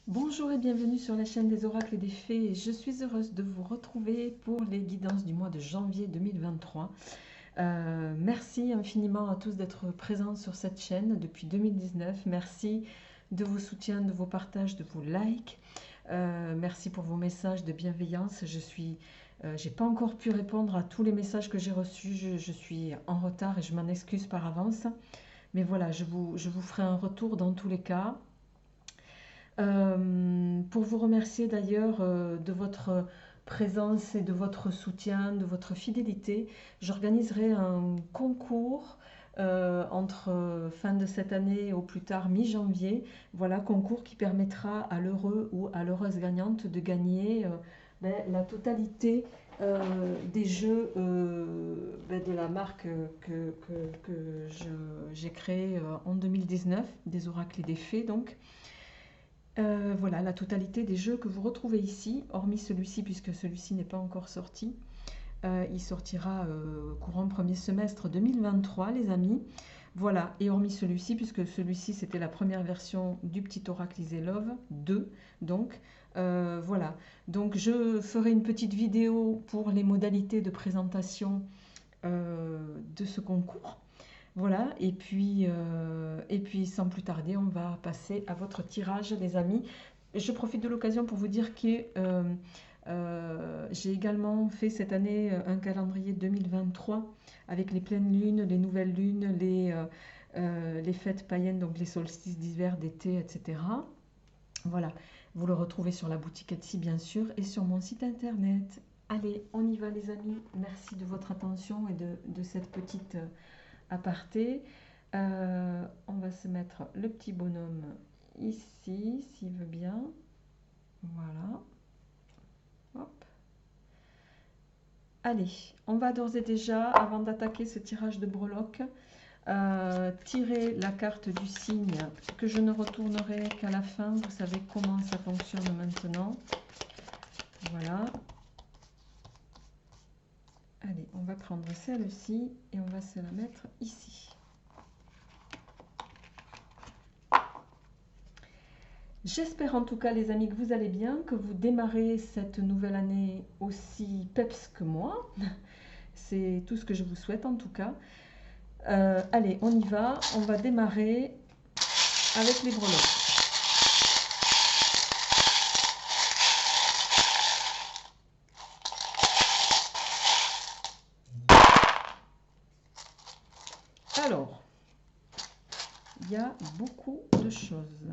Bonjour et bienvenue sur la chaîne des oracles et des fées. Je suis heureuse de vous retrouver pour les guidances du mois de janvier 2023. Merci infiniment à tous d'être présents sur cette chaîne depuis 2019. Merci de vos soutiens, de vos partages, de vos likes. Merci pour vos messages de bienveillance. J'ai pas encore pu répondre à tous les messages que j'ai reçus. Je suis en retard et je m'en excuse par avance. Mais voilà, je vous ferai un retour dans tous les cas. Pour vous remercier d'ailleurs de votre présence et de votre soutien, de votre fidélité, j'organiserai un concours entre fin de cette année au plus tard mi-janvier. Voilà, concours qui permettra à l'heureux ou à l'heureuse gagnante de gagner la totalité des jeux de la marque j'ai créée en 2019, des oracles et des fées donc. Voilà, la totalité des jeux que vous retrouvez ici, hormis celui-ci puisque celui-ci n'est pas encore sorti. Il sortira courant premier semestre 2023, les amis. Voilà, et hormis celui-ci, puisque celui-ci c'était la première version du petit oracle Is Love 2. Donc voilà, donc je ferai une petite vidéo pour les modalités de présentation de ce concours. Voilà, et puis sans plus tarder, on va passer à votre tirage, les amis. Je profite de l'occasion pour vous dire que j'ai également fait cette année un calendrier 2023 avec les pleines lunes, les nouvelles lunes, les fêtes païennes, donc les solstices d'hiver, d'été, etc. Voilà, vous le retrouvez sur la boutique Etsy bien sûr et sur mon site internet. Allez, on y va les amis. Merci de votre attention et de cette petite aparté. On va se mettre le petit bonhomme ici, s'il veut bien. Voilà. Hop. Allez, on va d'ores et déjà, avant d'attaquer ce tirage de breloque, tirer la carte du signe que je ne retournerai qu'à la fin. Vous savez comment ça fonctionne maintenant. Voilà. Allez, on va prendre celle-ci et on va se la mettre ici. J'espère en tout cas les amis que vous allez bien, que vous démarrez cette nouvelle année aussi peps que moi. C'est tout ce que je vous souhaite en tout cas. Allez, on y va. On va démarrer avec les breloques. Alors, il y a beaucoup de choses.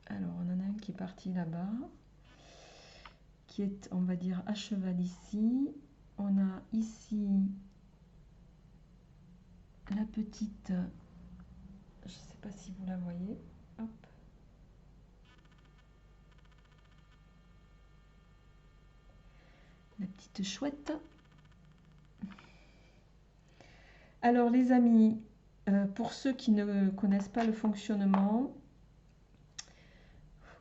Alors, on en a un qui est parti là-bas, qui est, on va dire, à cheval ici. On a ici la petite, je ne sais pas si vous la voyez, hop. La petite chouette. Alors les amis, pour ceux qui ne connaissent pas le fonctionnement,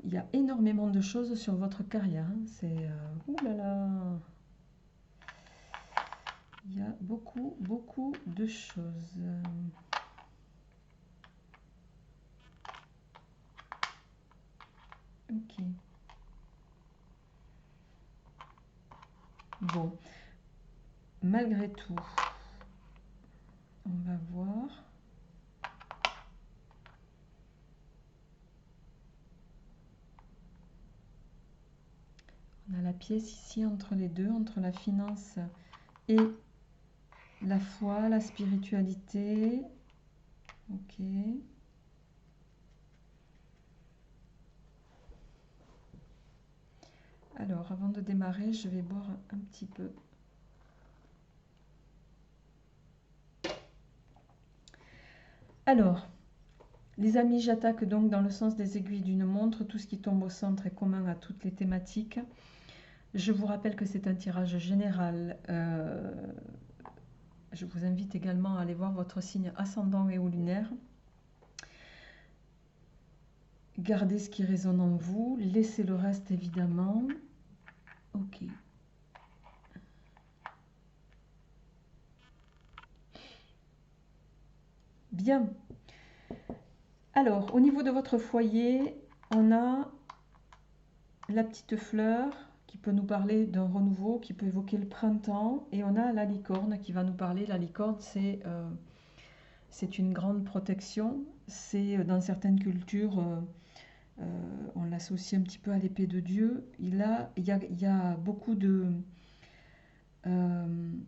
il y a énormément de choses sur votre carrière. Hein. C'est... oulala. Il y a beaucoup de choses. Ok. Bon. Malgré tout, on va voir. On a la pièce ici entre les deux, entre la finance et la foi, la spiritualité. Ok. Alors, avant de démarrer, je vais boire un petit peu. Alors, les amis, j'attaque donc dans le sens des aiguilles d'une montre. Tout ce qui tombe au centre est commun à toutes les thématiques. Je vous rappelle que c'est un tirage général. Je vous invite également à aller voir votre signe ascendant et ou lunaire. Gardez ce qui résonne en vous. Laissez le reste évidemment. Ok. Bien. Alors, au niveau de votre foyer, On a la petite fleur qui peut nous parler d'un renouveau, qui peut évoquer le printemps. Et on a la licorne qui va nous parler. La licorne, c'est une grande protection. C'est dans certaines cultures, on l'associe un petit peu à l'épée de Dieu. Il y a beaucoup de... il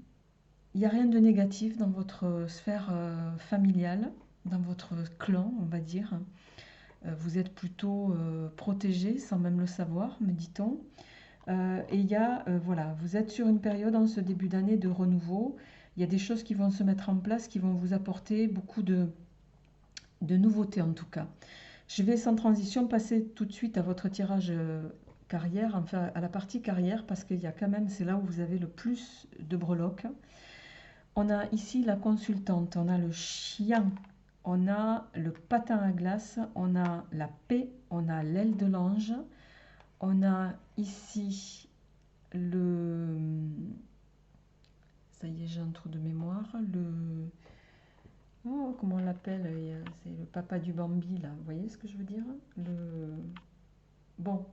n'y a rien de négatif dans votre sphère familiale, dans votre clan, on va dire. Vous êtes plutôt protégé sans même le savoir, me dit-on. Et il y a, voilà, vous êtes sur une période en ce début d'année de renouveau. Il y a des choses qui vont se mettre en place, qui vont vous apporter beaucoup de nouveautés en tout cas. Je vais sans transition passer tout de suite à votre tirage carrière, enfin à la partie carrière, parce qu'il y a quand même, c'est là où vous avez le plus de breloques. On a ici la consultante, on a le chien, on a le patin à glace, on a la paix, on a l'aile de l'ange, on a ici le... Ça y est, j'ai un trou de mémoire. Oh, comment on l'appelle? C'est le papa du Bambi, là. Vous voyez ce que je veux dire? Bon,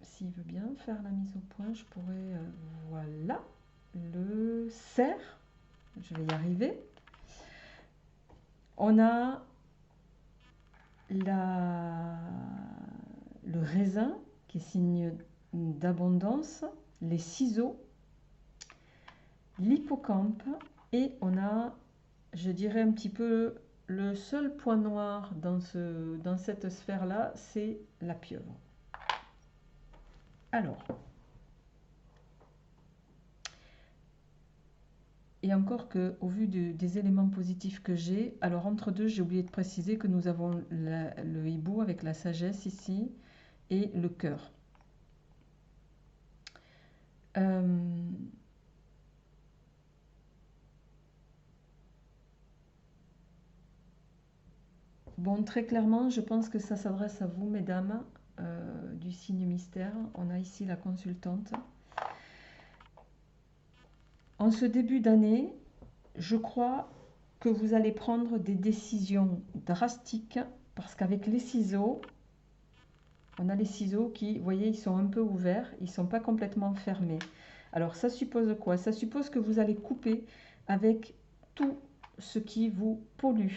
s'il veut bien faire la mise au point, je pourrais... voilà. Le cerf. Je vais y arriver. On a le raisin, qui est signe d'abondance. Les ciseaux. L'hippocampe. Et on a, je dirais un petit peu, le seul point noir dans cette sphère-là, c'est la pieuvre. Alors, et encore que, au vu des éléments positifs que j'ai, alors entre deux, j'ai oublié de préciser que nous avons le hibou avec la sagesse ici et le cœur. Bon, très clairement, je pense que ça s'adresse à vous, mesdames, du signe mystère. On a ici la consultante. En ce début d'année, je crois que vous allez prendre des décisions drastiques parce qu'avec les ciseaux, on a les ciseaux qui, vous voyez, ils sont un peu ouverts, ils ne sont pas complètement fermés. Alors ça suppose quoi? Ça suppose que vous allez couper avec tout ce qui vous pollue.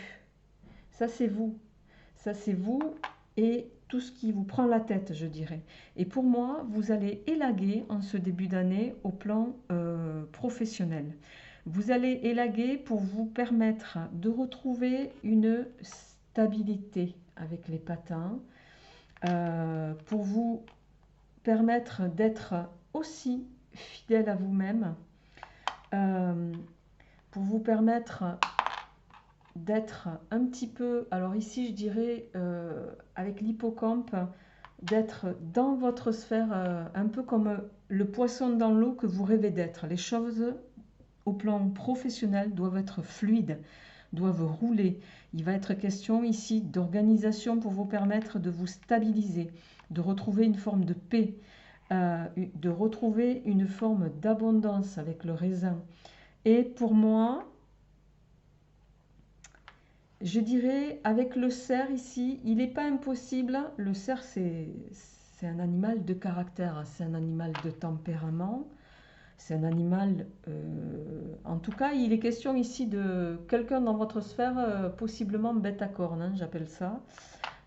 Ça c'est vous. Ça c'est vous et tout ce qui vous prend la tête, je dirais. Et pour moi, vous allez élaguer en ce début d'année au plan professionnel. Vous allez élaguer pour vous permettre de retrouver une stabilité avec les patins, pour vous permettre d'être aussi fidèle à vous-même, pour vous permettre d'être un petit peu, alors ici je dirais avec l'hippocampe, d'être dans votre sphère un peu comme le poisson dans l'eau que vous rêvez d'être. Les choses au plan professionnel doivent être fluides, doivent rouler. Il va être question ici d'organisation pour vous permettre de vous stabiliser, de retrouver une forme de paix, de retrouver une forme d'abondance avec le raisin. Et pour moi, je dirais, avec le cerf ici, il n'est pas impossible. Le cerf, c'est un animal de caractère, c'est un animal de tempérament, c'est un animal... en tout cas, il est question ici de quelqu'un dans votre sphère, possiblement bête à cornes, hein, j'appelle ça.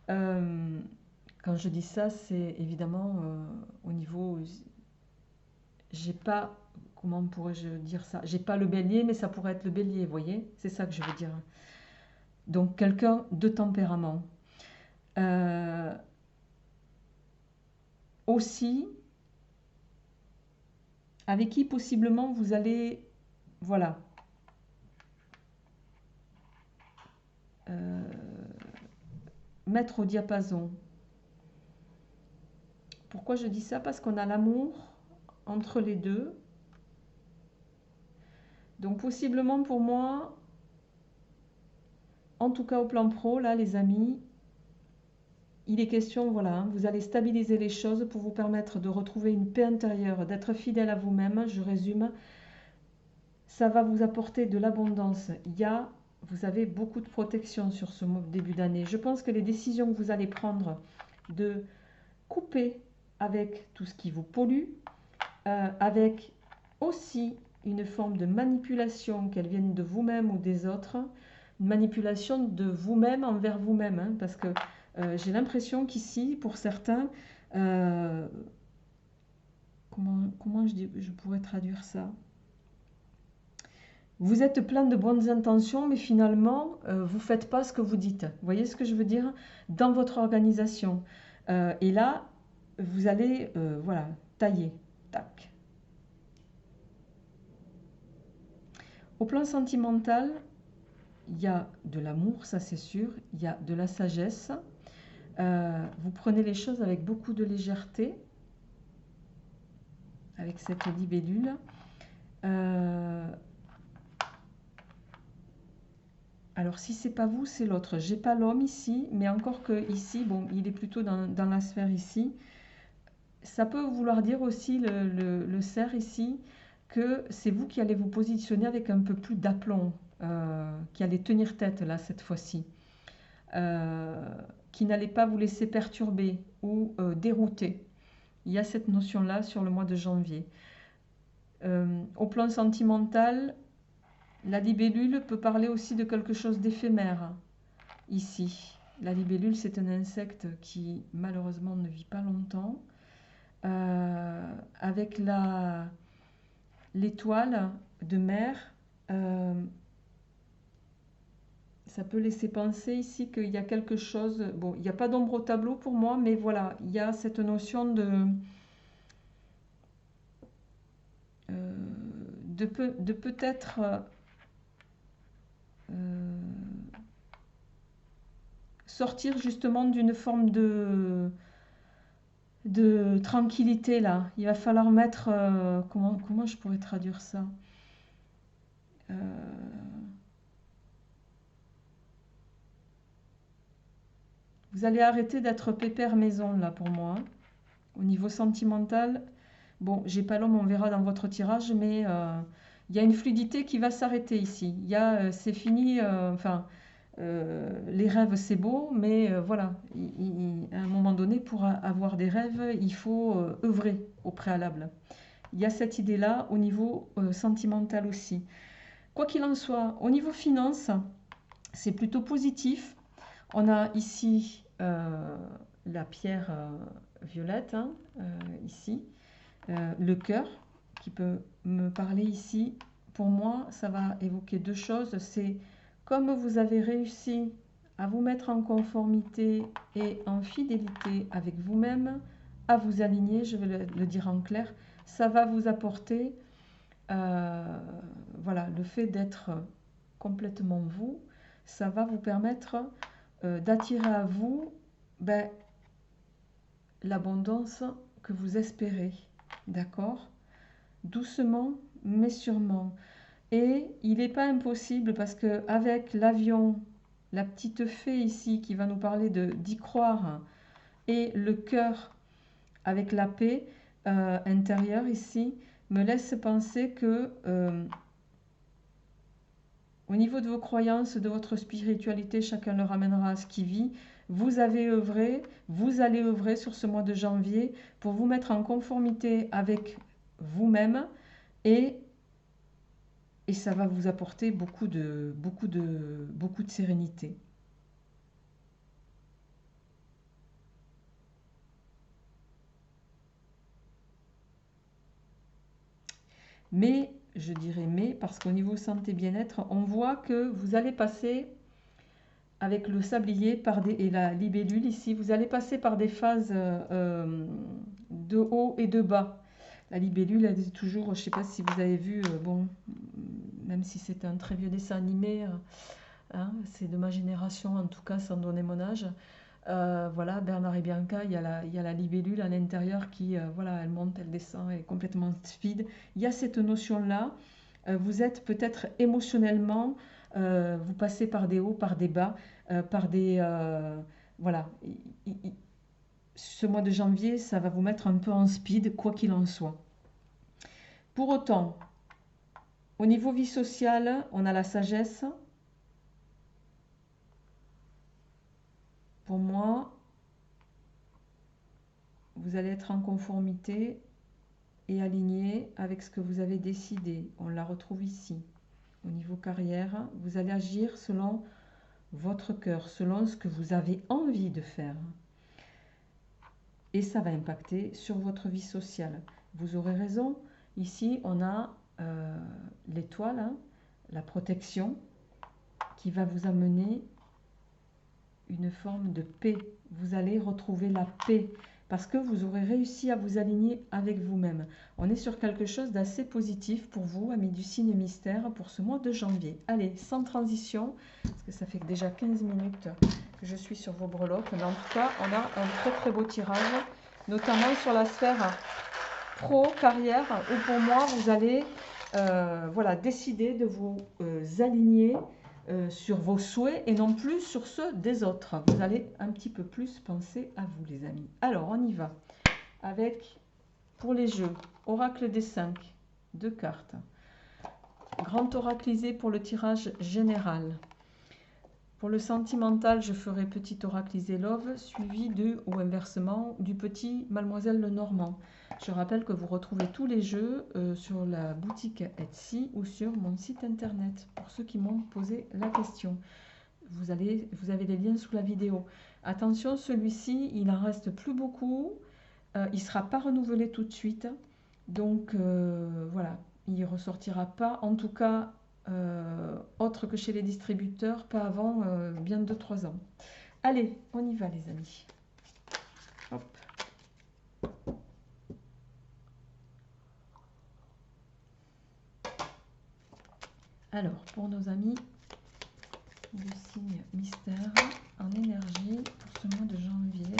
Quand je dis ça, c'est évidemment au niveau... J'ai pas... Comment pourrais-je dire ça? J'ai pas le bélier, mais ça pourrait être le bélier, vous voyez? C'est ça que je veux dire. Donc quelqu'un de tempérament. Aussi, avec qui possiblement vous allez, voilà, mettre au diapason. Pourquoi je dis ça? Parce qu'on a l'amour entre les deux. Donc possiblement pour moi, en tout cas au plan pro, là les amis, il est question, voilà, hein, vous allez stabiliser les choses pour vous permettre de retrouver une paix intérieure, d'être fidèle à vous-même. Je résume, ça va vous apporter de l'abondance. Il y a vous avez beaucoup de protection sur ce début d'année. Je pense que les décisions que vous allez prendre de couper avec tout ce qui vous pollue, avec aussi une forme de manipulation, qu'elle vienne de vous-même ou des autres, une manipulation de vous-même envers vous-même, hein, parce que j'ai l'impression qu'ici, pour certains, comment je pourrais traduire ça? Vous êtes plein de bonnes intentions, mais finalement, vous ne faites pas ce que vous dites. Vous voyez ce que je veux dire? Dans votre organisation. Et là, vous allez, voilà, tailler. Tac. Au plan sentimental, il y a de l'amour, ça c'est sûr. Il y a de la sagesse. Vous prenez les choses avec beaucoup de légèreté, avec cette libellule. Alors, si c'est pas vous, c'est l'autre. J'ai pas l'homme ici, mais encore que ici, bon, il est plutôt dans la sphère ici. Ça peut vouloir dire aussi, le cerf ici, que c'est vous qui allez vous positionner avec un peu plus d'aplomb, qui allez tenir tête là, cette fois-ci. Qui n'allez pas vous laisser perturber ou dérouter. Il y a cette notion-là sur le mois de janvier. Au plan sentimental, la libellule peut parler aussi de quelque chose d'éphémère. Ici, la libellule, c'est un insecte qui malheureusement ne vit pas longtemps. Avec l'étoile de mer, ça peut laisser penser ici qu'il y a quelque chose. Bon, il n'y a pas d'ombre au tableau pour moi, mais voilà, il y a cette notion de peut-être sortir justement d'une forme de tranquillité là. Il va falloir mettre... comment je pourrais traduire ça? Vous allez arrêter d'être pépère maison là pour moi. Au niveau sentimental, bon, j'ai pas l'homme, on verra dans votre tirage, mais il y a une fluidité qui va s'arrêter ici. Il y a, c'est fini, enfin, les rêves c'est beau, mais voilà, à un moment donné, pour avoir des rêves, il faut œuvrer au préalable. Il y a cette idée-là au niveau sentimental aussi. Quoi qu'il en soit, au niveau finance, c'est plutôt positif. On a ici la pierre violette, hein, ici, le cœur, qui peut me parler ici. Pour moi, ça va évoquer deux choses. C'est comme vous avez réussi à vous mettre en conformité et en fidélité avec vous-même, à vous aligner, je vais le dire en clair, ça va vous apporter, voilà, le fait d'être complètement vous, ça va vous permettre d'attirer à vous l'abondance que vous espérez, d'accord? Doucement, mais sûrement. Et il n'est pas impossible parce qu'avec l'avion, la petite fée ici qui va nous parler d'y croire, et le cœur avec la paix intérieure ici, me laisse penser que au niveau de vos croyances, de votre spiritualité, chacun le ramènera à ce qu'il vit. Vous allez œuvrer sur ce mois de janvier pour vous mettre en conformité avec vous-même et ça va vous apporter beaucoup de sérénité. Mais, je dirais mais, parce qu'au niveau santé bien-être, on voit que vous allez passer avec le sablier et la libellule ici, vous allez passer par des phases de haut et de bas. La libellule, elle est toujours, je ne sais pas si vous avez vu, bon, même si c'est un très vieux dessin animé, hein, c'est de ma génération en tout cas, sans donner mon âge. Voilà, Bernard et Bianca, il y a la libellule à l'intérieur qui, voilà, elle monte, elle descend, elle est complètement speed. Il y a cette notion-là. Vous êtes peut-être émotionnellement, vous passez par des hauts, par des bas, par des... voilà. Ce mois de janvier, ça va vous mettre un peu en speed, quoi qu'il en soit. Pour autant, au niveau vie sociale, on a la sagesse, pour moi, vous allez être en conformité et aligné avec ce que vous avez décidé. On la retrouve ici. Au niveau carrière, vous allez agir selon votre cœur, selon ce que vous avez envie de faire. Et ça va impacter sur votre vie sociale. Vous aurez raison. Ici, on a l'étoile, hein, la protection, qui va vous amener une forme de paix. Vous allez retrouver la paix parce que vous aurez réussi à vous aligner avec vous-même. On est sur quelque chose d'assez positif pour vous, amis du signe mystère, pour ce mois de janvier. Allez, sans transition, parce que ça fait déjà 15 minutes que je suis sur vos breloques, mais en tout cas, on a un très très beau tirage, notamment sur la sphère pro, carrière, où pour moi, vous allez voilà, décider de vous aligner sur vos souhaits et non plus sur ceux des autres. Vous allez un petit peu plus penser à vous, les amis. Alors, on y va avec, pour les jeux, Oracle des 5, 2 cartes. Grand oraclisé pour le tirage général. Pour le sentimental, je ferai petit oraclisé Love, suivi de, ou inversement, du petit Mademoiselle Lenormand. Je rappelle que vous retrouvez tous les jeux sur la boutique Etsy ou sur mon site internet, pour ceux qui m'ont posé la question. Vous avez les liens sous la vidéo. Attention, celui-ci, il n'en reste plus beaucoup. Il ne sera pas renouvelé tout de suite. Donc, voilà, il ne ressortira pas. En tout cas, autre que chez les distributeurs, pas avant bien 2-3 ans. Allez, on y va les amis. Hop. Alors, pour nos amis du signe mystère, en énergie pour ce mois de janvier.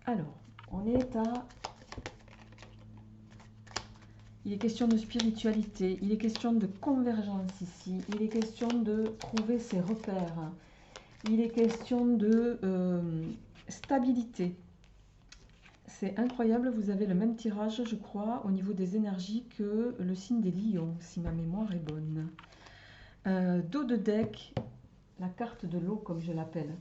Alors, on est à... Il est question de spiritualité, il est question de convergence ici, il est question de trouver ses repères, il est question de stabilité. C'est incroyable, vous avez le même tirage, je crois, au niveau des énergies que le signe des lions, si ma mémoire est bonne. Dos de deck, la carte de l'eau, comme je l'appelle.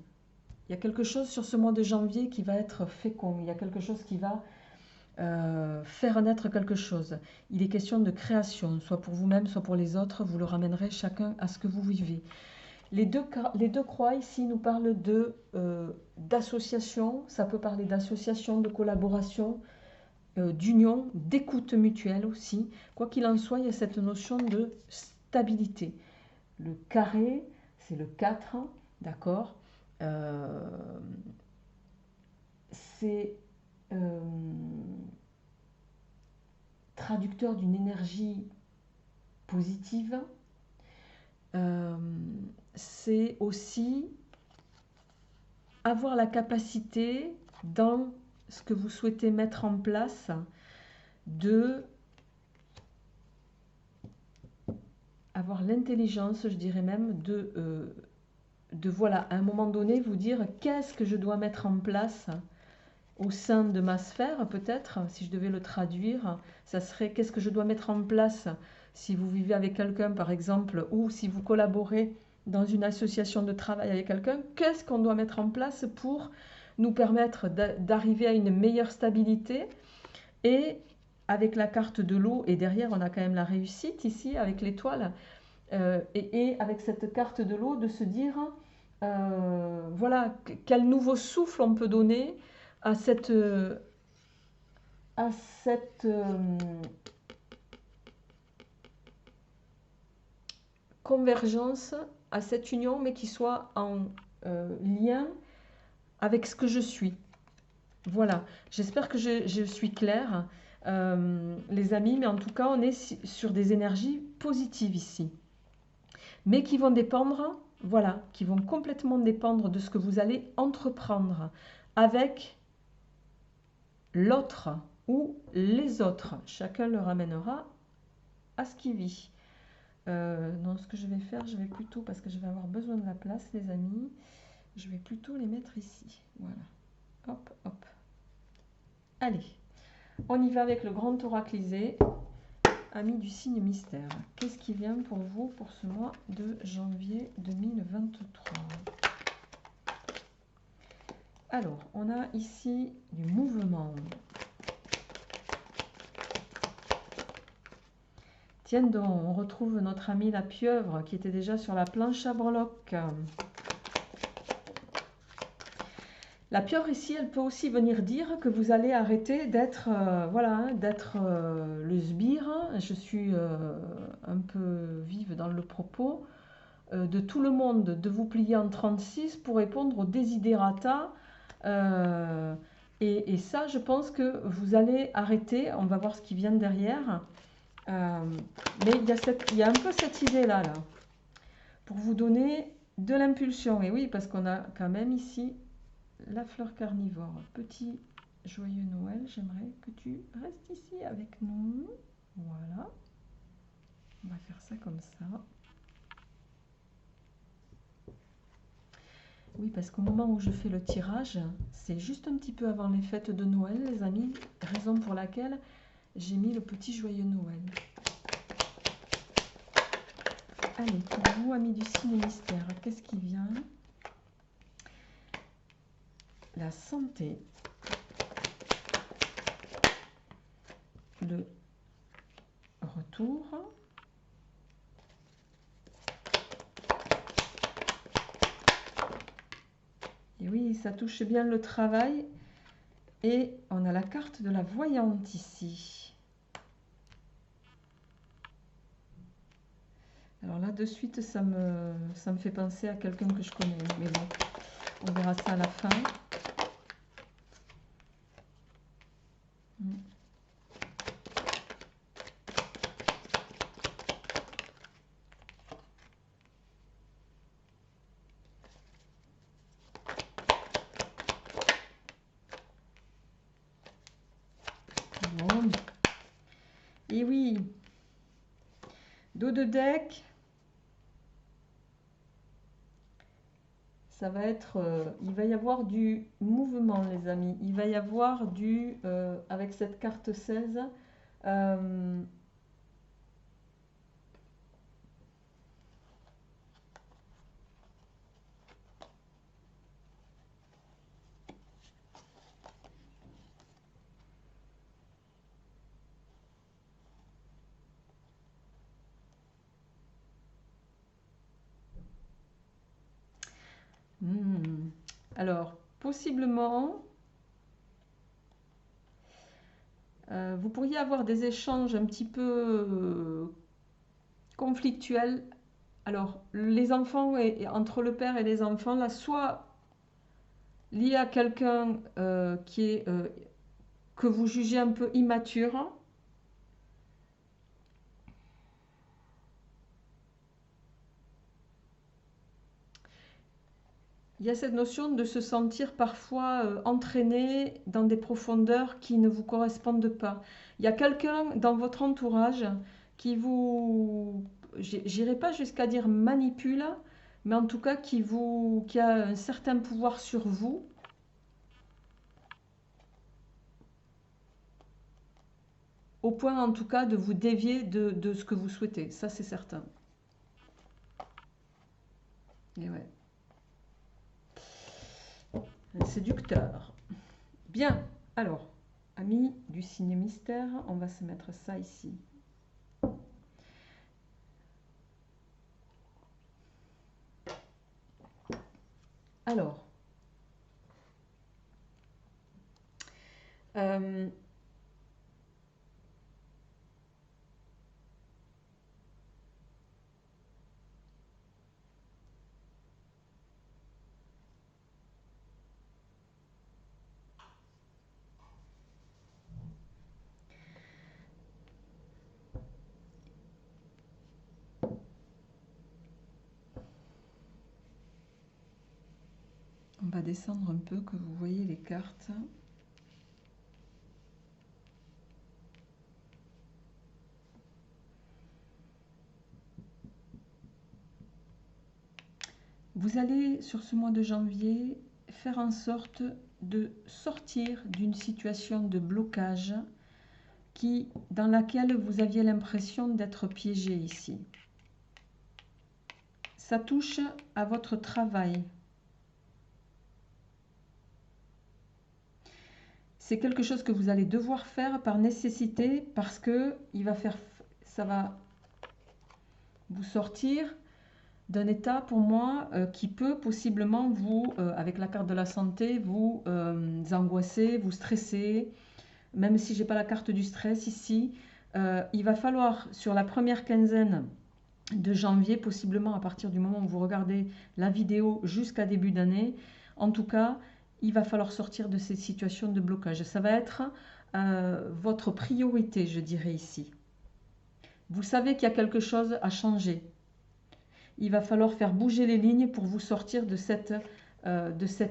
Il y a quelque chose sur ce mois de janvier qui va être fécond, il y a quelque chose qui va faire naître quelque chose. Il est question de création, soit pour vous-même, soit pour les autres. Vous le ramènerez chacun à ce que vous vivez. Les deux croix ici nous parlent d'association. Ça peut parler d'association, de collaboration, d'union, d'écoute mutuelle aussi. Quoi qu'il en soit, il y a cette notion de stabilité. Le carré, c'est le 4, d'accord. C'est traducteur d'une énergie positive. C'est aussi avoir la capacité, dans ce que vous souhaitez mettre en place, de avoir l'intelligence, je dirais même, de voilà, à un moment donné, vous dire qu'est-ce que je dois mettre en place au sein de ma sphère, peut-être, si je devais le traduire, ça serait qu'est-ce que je dois mettre en place si vous vivez avec quelqu'un, par exemple, ou si vous collaborez dans une association de travail avec quelqu'un, qu'est-ce qu'on doit mettre en place pour nous permettre d'arriver à une meilleure stabilité. Et avec la carte de l'eau, et derrière on a quand même la réussite ici avec l'étoile, et avec cette carte de l'eau, de se dire, voilà, quel nouveau souffle on peut donner à cette convergence, à cette union, mais qui soit en lien avec ce que je suis. Voilà, j'espère que je suis claire, les amis, mais en tout cas, on est sur des énergies positives ici, mais qui vont dépendre, voilà, qui vont complètement dépendre de ce que vous allez entreprendre avec l'autre ou les autres. Chacun le ramènera à ce qu'il vit. Non, ce que je vais faire, je vais plutôt, parce que je vais avoir besoin de la place, les amis, je vais plutôt les mettre ici. Voilà. Hop, hop. Allez, on y va avec le grand oraclisé. Amis du signe mystère, qu'est-ce qui vient pour vous pour ce mois de janvier 2023? Alors, on a ici du mouvement. Tiens donc, on retrouve notre amie la pieuvre qui était déjà sur la planche à breloques. La pieuvre ici, elle peut aussi venir dire que vous allez arrêter d'être voilà, d'être le sbire. Je suis un peu vive dans le propos. De tout le monde, de vous plier en 36 pour répondre aux desiderata. Et ça, je pense que vous allez arrêter. On va voir ce qui vient derrière. Mais il y a un peu cette idée-là, là, pour vous donner de l'impulsion. Et oui, parce qu'on a quand même ici la fleur carnivore. Petit joyeux Noël, j'aimerais que tu restes ici avec nous. Voilà. On va faire ça comme ça. Oui, parce qu'au moment où je fais le tirage, c'est juste un petit peu avant les fêtes de Noël, les amis. Raison pour laquelle j'ai mis le petit joyeux Noël. Allez, pour vous, amis du signe mystère, qu'est-ce qui vient? La santé. Le retour. Et oui, ça touche bien le travail. Et on a la carte de la voyante ici. Alors là, de suite, ça me fait penser à quelqu'un que je connais. Mais bon, on verra ça à la fin. Bon. Et oui, dos de deck. Ça va être, il va y avoir du mouvement, les amis. Il va y avoir avec cette carte 16, alors, possiblement, vous pourriez avoir des échanges un petit peu conflictuels. Alors, les enfants, entre le père et les enfants, là, soit lié à quelqu'un que vous jugez un peu immature. Il y a cette notion de se sentir parfois entraîné dans des profondeurs qui ne vous correspondent pas. Il y a quelqu'un dans votre entourage qui vous, j'irai pas jusqu'à dire manipule, mais en tout cas qui a un certain pouvoir sur vous, au point en tout cas de vous dévier de ce que vous souhaitez. Ça, c'est certain. Et ouais. Un séducteur. Bien, alors, amis du signe mystère, on va se mettre ça ici. Alors, on va descendre un peu, que vous voyez les cartes. Vous allez, sur ce mois de janvier, faire en sorte de sortir d'une situation de blocage dans laquelle vous aviez l'impression d'être piégé ici. Ça touche à votre travail. C'est quelque chose que vous allez devoir faire par nécessité parce que ça va vous sortir d'un état pour moi qui peut possiblement vous, avec la carte de la santé, vous angoisser, vous stresser. Même si je n'ai pas la carte du stress ici, il va falloir sur la première quinzaine de janvier, possiblement à partir du moment où vous regardez la vidéo jusqu'à début d'année, en tout cas, il va falloir sortir de ces situations de blocage. Ça va être votre priorité, je dirais ici. Vous savez qu'il y a quelque chose à changer. Il va falloir faire bouger les lignes pour vous sortir de cet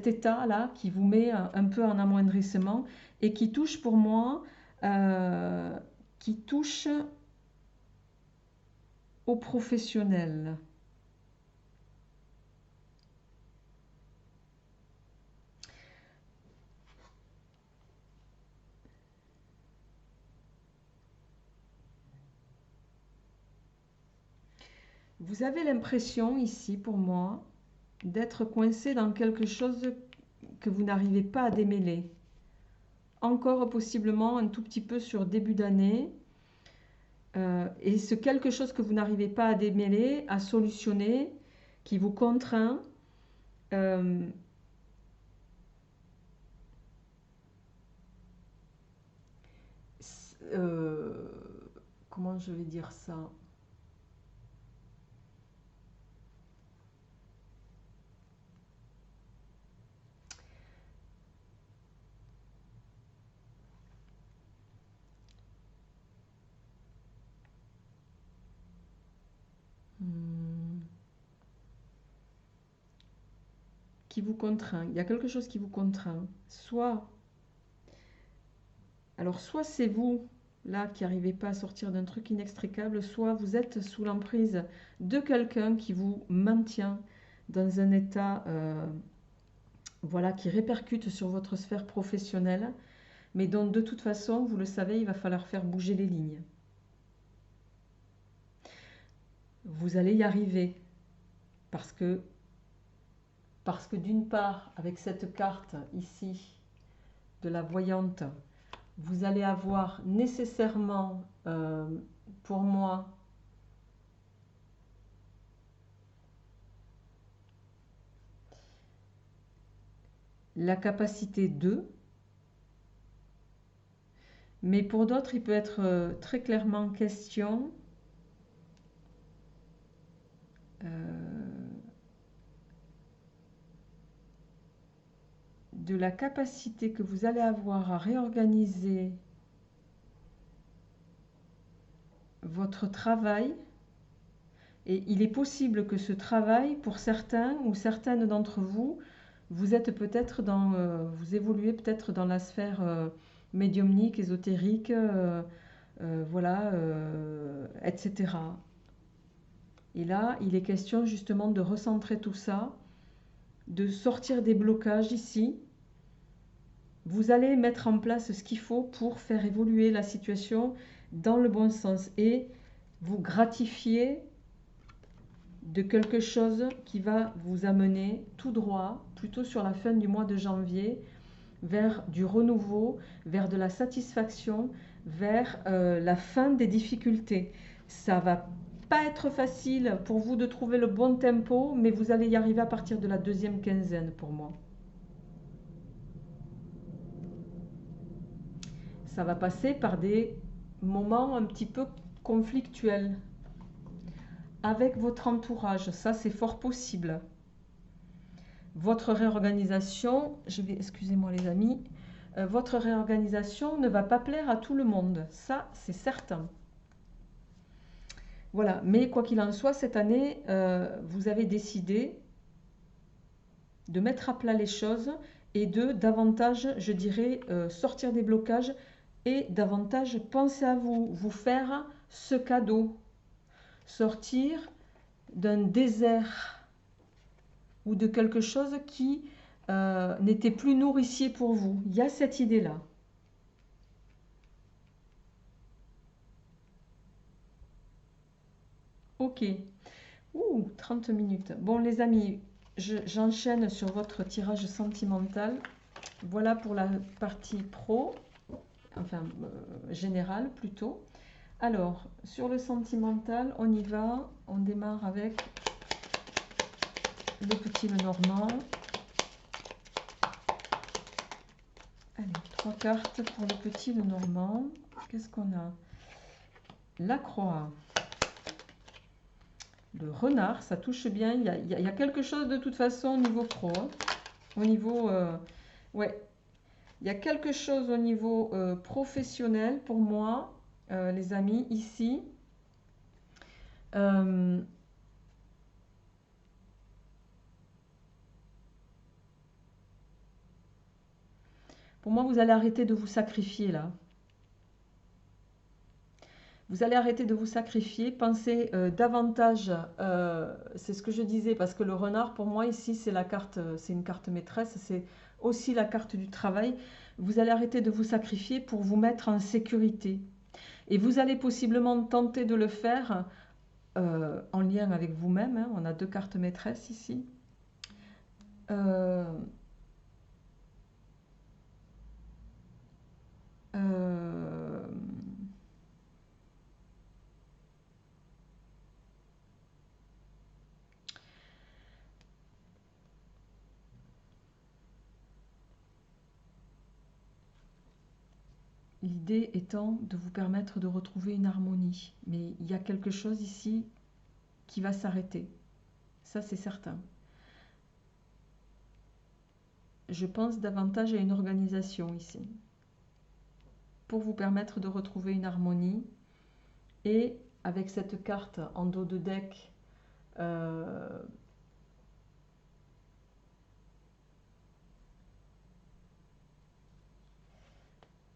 état-là qui vous met un peu en amoindrissement et qui touche pour moi, qui touche aux professionnels. Vous avez l'impression ici, pour moi, d'être coincé dans quelque chose que vous n'arrivez pas à démêler. Encore possiblement un tout petit peu sur début d'année. Et ce quelque chose que vous n'arrivez pas à démêler, à solutionner, qui vous contraint, comment je vais dire ça? Qui vous contraint. Il y a quelque chose qui vous contraint. Alors soit c'est vous là qui n'arrivez pas à sortir d'un truc inextricable, soit vous êtes sous l'emprise de quelqu'un qui vous maintient dans un état voilà, qui répercute sur votre sphère professionnelle, mais dont de toute façon, vous le savez, il va falloir faire bouger les lignes. Vous allez y arriver parce que d'une part, avec cette carte ici de la voyante, vous allez avoir nécessairement, pour moi, la capacité de, mais pour d'autres, il peut être très clairement question de la capacité que vous allez avoir à réorganiser votre travail. Et il est possible que ce travail, pour certains ou certaines d'entre vous, vous êtes peut-être vous évoluez peut-être dans la sphère médiumnique, ésotérique, voilà, etc. Et là, il est question justement de recentrer tout ça, de sortir des blocages ici. Vous allez mettre en place ce qu'il faut pour faire évoluer la situation dans le bon sens et vous gratifier de quelque chose qui va vous amener tout droit, plutôt sur la fin du mois de janvier, vers du renouveau, vers de la satisfaction, vers la fin des difficultés. Ça va pas être facile pour vous de trouver le bon tempo, mais vous allez y arriver à partir de la deuxième quinzaine pour moi. Ça va passer par des moments un petit peu conflictuels avec votre entourage, ça c'est fort possible. Votre réorganisation, excusez-moi les amis, votre réorganisation ne va pas plaire à tout le monde, ça c'est certain. Voilà, mais quoi qu'il en soit, cette année, vous avez décidé de mettre à plat les choses et de davantage, je dirais, sortir des blocages et davantage penser à vous, vous faire ce cadeau. Sortir d'un désert ou de quelque chose qui n'était plus nourricier pour vous. Il y a cette idée-là. Ok. Ouh, 30 minutes. Bon, les amis, j'enchaîne sur votre tirage sentimental. Voilà pour la partie pro, enfin générale plutôt. Alors, sur le sentimental, on y va. On démarre avec le petit Lenormand. Allez, 3 cartes pour le petit Lenormand. Qu'est-ce qu'on a? La croix. Le renard, ça touche bien. Il y a quelque chose de toute façon au niveau pro. Hein. Au niveau... ouais. Il y a quelque chose au niveau professionnel pour moi, les amis, ici. Pour moi, vous allez arrêter de vous sacrifier là. Vous allez arrêter de vous sacrifier, pensez davantage, c'est ce que je disais, parce que le renard, pour moi, ici, c'est la carte, c'est une carte maîtresse, c'est aussi la carte du travail. Vous allez arrêter de vous sacrifier pour vous mettre en sécurité. Et vous allez possiblement tenter de le faire en lien avec vous-même. Hein. On a 2 cartes maîtresses ici. Euh, euh, L'idée étant de vous permettre de retrouver une harmonie. Mais il y a quelque chose ici qui va s'arrêter. Ça, c'est certain. Je pense davantage à une organisation ici. Pour vous permettre de retrouver une harmonie. Et avec cette carte en dos de deck,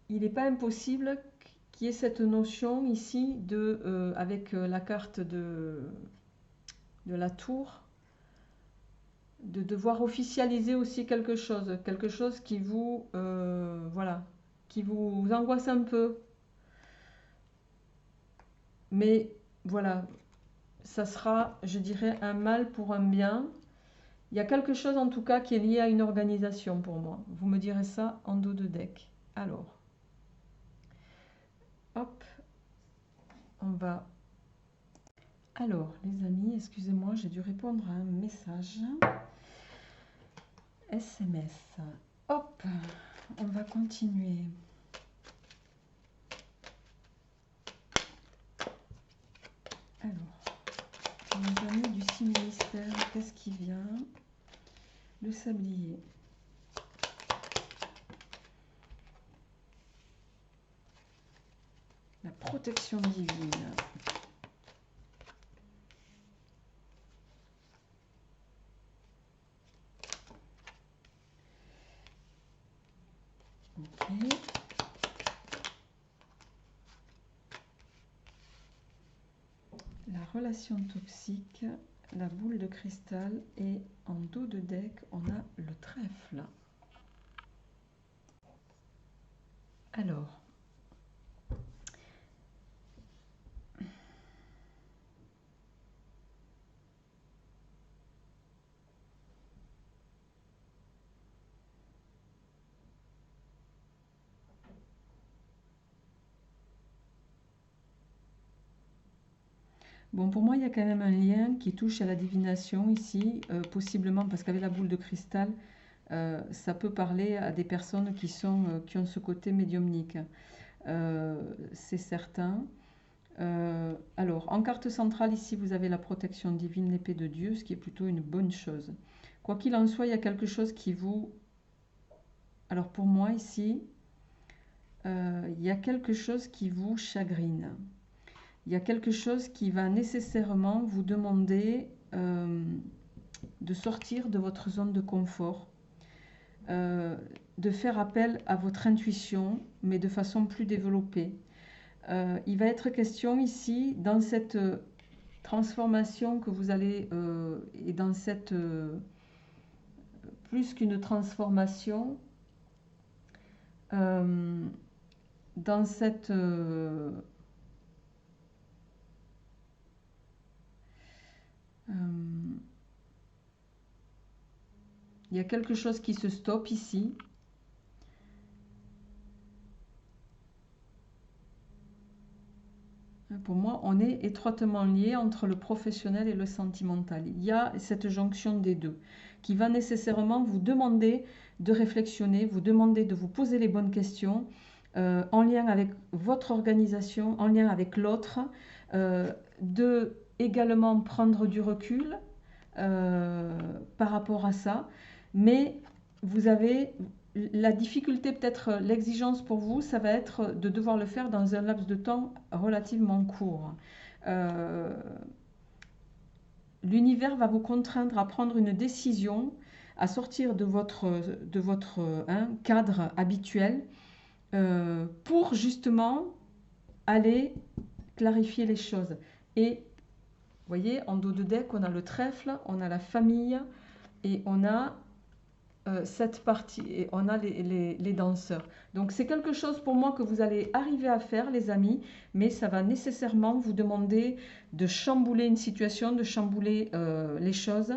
il n'est pas impossible qu'il y ait cette notion ici de, avec la carte de la tour, de devoir officialiser aussi quelque chose qui vous, voilà, qui vous angoisse un peu. Mais voilà, ça sera, je dirais, un mal pour un bien. Il y a quelque chose en tout cas qui est lié à une organisation pour moi. Vous me direz ça en dos de deck. Alors, hop, on va... Alors, les amis, excusez-moi, j'ai dû répondre à un message. SMS. Hop, on va continuer. Alors, les amis du signe mystère, qu'est-ce qui vient? Le sablier. La protection divine. Ok. La relation toxique, la boule de cristal et en dos de deck, on a le trèfle. Alors, bon, pour moi, il y a quand même un lien qui touche à la divination ici, possiblement parce qu'avec la boule de cristal, ça peut parler à des personnes qui ont ce côté médiumnique. C'est certain. Alors, en carte centrale, ici, vous avez la protection divine, l'épée de Dieu, ce qui est plutôt une bonne chose. Quoi qu'il en soit, il y a quelque chose qui vous... Alors, pour moi, ici, il y a quelque chose qui vous chagrine. Il y a quelque chose qui va nécessairement vous demander de sortir de votre zone de confort, de faire appel à votre intuition, mais de façon plus développée. Il va être question ici, dans cette transformation que vous allez, et dans cette plus qu'une transformation, dans cette... il y a quelque chose qui se stoppe ici. Pour moi, on est étroitement lié entre le professionnel et le sentimental. Il y a cette jonction des deux qui va nécessairement vous demander de réflexionner, vous demander de vous poser les bonnes questions en lien avec votre organisation, en lien avec l'autre, de également prendre du recul par rapport à ça. Mais vous avez la difficulté, peut-être l'exigence pour vous, ça va être de devoir le faire dans un laps de temps relativement court. L'univers va vous contraindre à prendre une décision, à sortir de votre cadre habituel pour justement aller clarifier les choses. Et vous voyez, en dos de deck, on a le trèfle, on a la famille et on a cette partie, et on a les danseurs. Donc c'est quelque chose pour moi que vous allez arriver à faire, les amis, mais ça va nécessairement vous demander de chambouler une situation, de chambouler les choses,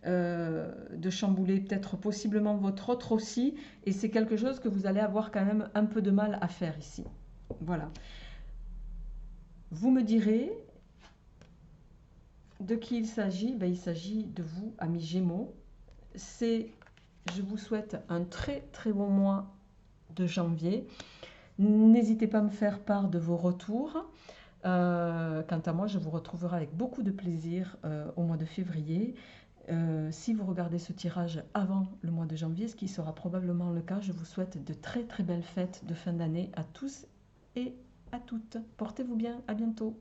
de chambouler peut-être possiblement votre autre aussi, et c'est quelque chose que vous allez avoir quand même un peu de mal à faire ici. Voilà. Vous me direz de qui il s'agit. Ben, il s'agit de vous, amis Gémeaux. Je vous souhaite un très très bon mois de janvier. N'hésitez pas à me faire part de vos retours. Quant à moi, je vous retrouverai avec beaucoup de plaisir au mois de février. Si vous regardez ce tirage avant le mois de janvier, ce qui sera probablement le cas, je vous souhaite de très très belles fêtes de fin d'année à tous et à toutes. Portez-vous bien, à bientôt.